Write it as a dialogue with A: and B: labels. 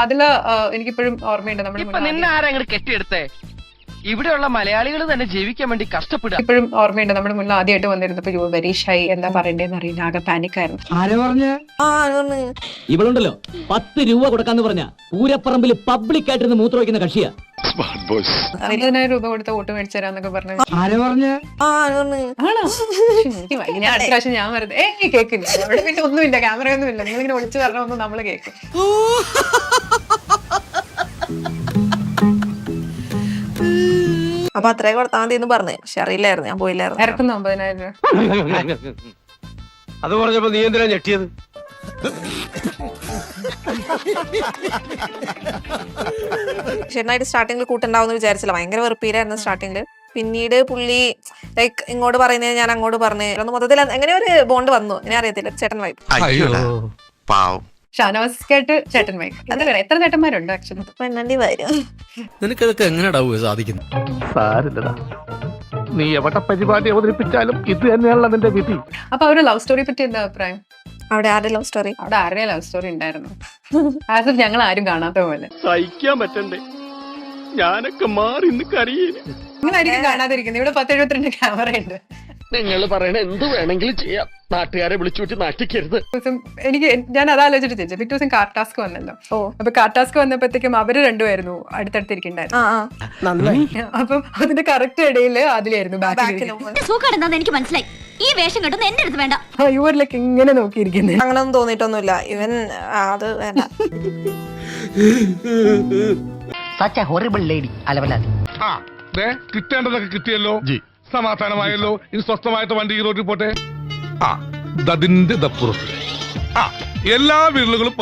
A: അതില് എനിക്കിപ്പോഴും ഓർമ്മയുണ്ട് നമ്മൾ
B: കെട്ടിയെടുത്തേ ഇവിടെയുള്ള മലയാളികൾ തന്നെ ജീവിക്കാൻ വേണ്ടി കഷ്ടപ്പെടുക.
A: ഇപ്പോഴും ഓർമ്മയുണ്ട് നമ്മുടെ മുന്നിൽ ആദ്യമായിട്ട് വന്നിരുന്നപ്പോ യു വെരി ഷൈ, എന്താ പറയണ്ടേന്ന് അറിയില്ല, ആകെ പാനിക് ആയിരുന്നു.
C: ഇവളുണ്ടല്ലോ 10 രൂപ കൊടുക്കാന്ന് പറഞ്ഞ പൂരപ്പറമ്പിൽ പബ്ലിക് ആയിട്ടിരുന്ന് മൂത്ര വയ്ക്കുന്ന കക്ഷിയാ.
A: 50,000 രൂപ കൊടുത്ത വോട്ട് മേടിച്ചു തരാന്നൊക്കെ പറഞ്ഞു. എനിക്ക് വയ്യ. ഞാൻ അടുത്ത പ്രാവശ്യം ഞാൻ വെറുതെ കേൾക്കില്ല, അവിടെ പിന്നെ ഒന്നുമില്ല, ക്യാമറയൊന്നും ഇല്ല, നിങ്ങളിങ്ങനെ വിളിച്ചു പറഞ്ഞൊന്നും നമ്മള് കേൾക്കും.
D: അപ്പൊ അത്രയും കൊടുത്താൽ മതി എന്ന് പറഞ്ഞു. പക്ഷെ അറിയില്ലായിരുന്നു, ഞാൻ പോയില്ലായിരുന്നു.
A: ഇറക്കുന്ന 50,000 രൂപ.
E: അത് പറഞ്ഞപ്പോ നീ എന്തിനാ ഞെട്ടിയത്?
D: ശരിയായിട്ട് സ്റ്റാർട്ടിങ്ങിൽ കൂട്ടുണ്ടാവുന്ന വിചാരിച്ചില്ല. ഭയങ്കര വെറുപ്പീരായിരുന്നു സ്റ്റാർട്ടിങ്ങില്. പിന്നീട് പുള്ളി ലൈക്ക് ഇങ്ങോട്ട് പറയുന്നത് ഞാൻ അങ്ങോട്ട് പറഞ്ഞു. മൊത്തത്തിൽ എങ്ങനെ ഒരു ബോണ്ട് വന്നു എന്നെ അറിയത്തില്ല. ചേട്ടൻ വൈബ്.
A: ഷാനവാസ് കേട്ട് ചേട്ടൻ വൈബ്. അതല്ല, എത്ര ചേട്ടന്മാരുണ്ട് ആക്ച്വലി?
D: പെണ്ണണ്ടി വരും.
F: നിനക്കതൊക്കെ എങ്ങനെയാ സാധിക്കുന്നു?
E: സാരില്ലടാ, നീ എവിടെ പരിപാടി അവതരിപ്പിച്ചാലും ഇത് തന്നെയാണല്ലോ നിന്റെ വിധി.
A: അപ്പൊ അവരുടെ ലവ് സ്റ്റോറി പറ്റി എന്താ അഭിപ്രായം?
D: അവിടെ ആരുടെ ലവ് സ്റ്റോറി?
A: അവിടെ ആരുടെ ലവ് സ്റ്റോറി ഉണ്ടായിരുന്നു? ആസ് ഇഫ് ഞങ്ങൾ ആരും കാണാത്ത പോലെ.
E: സഹിക്കാൻ പറ്റണ്ടേ, ഞാനൊക്കെ മാറി കരയേന്.
A: നിങ്ങളായിരിക്കും കാണാതിരിക്കുന്നത്. ഇവിടെ 1072 ക്യാമറ ഉണ്ട്.
E: നിങ്ങൾ പറയണ എന്ത് വേണമെങ്കിലും ചെയ്യാം, നാട്ടുകാരെ വിളിച്ചുവിട്ട് നാട്ടിക്കരുത്.
A: എനിക്ക് ഞാൻ അതാലോചിച്ചിട്ട് ചോദിച്ചു. പിറ്റേ ദിവസം കാർ ടാസ്ക് വന്നല്ലോ. അപ്പൊ കാർ ടാസ്ക് വന്നപ്പോഴത്തേക്കും അവര് രണ്ടുപേരുന്നു അടുത്തടുത്തിരിക്കണ്ടായിരുന്നു. അപ്പം അതിന്റെ കറക്റ്റ് ഇടയില് അതിലായിരുന്നു
G: എനിക്ക് മനസ്സിലായി. ഈ വേഷം കെട്ടുന്ന എന്റെ അടുത്ത് വേണ്ട.
A: യുവരിലേക്ക് ഇങ്ങനെ നോക്കിയിരിക്കുന്നത്.
D: അങ്ങനൊന്നും തോന്നിയിട്ടൊന്നുമില്ല. ഇവൻ അത് വേണ്ട.
H: കിട്ടേണ്ടതൊക്കെ കിട്ടിയല്ലോ, സമാധാനമായല്ലോ. ഇനി സ്വസ്ഥമായിട്ട് വണ്ടി ഈ റോഡിൽ പോട്ടെ. അതിന്റെ ദപ്പുറത്ത് എല്ലാ വിരലുകളും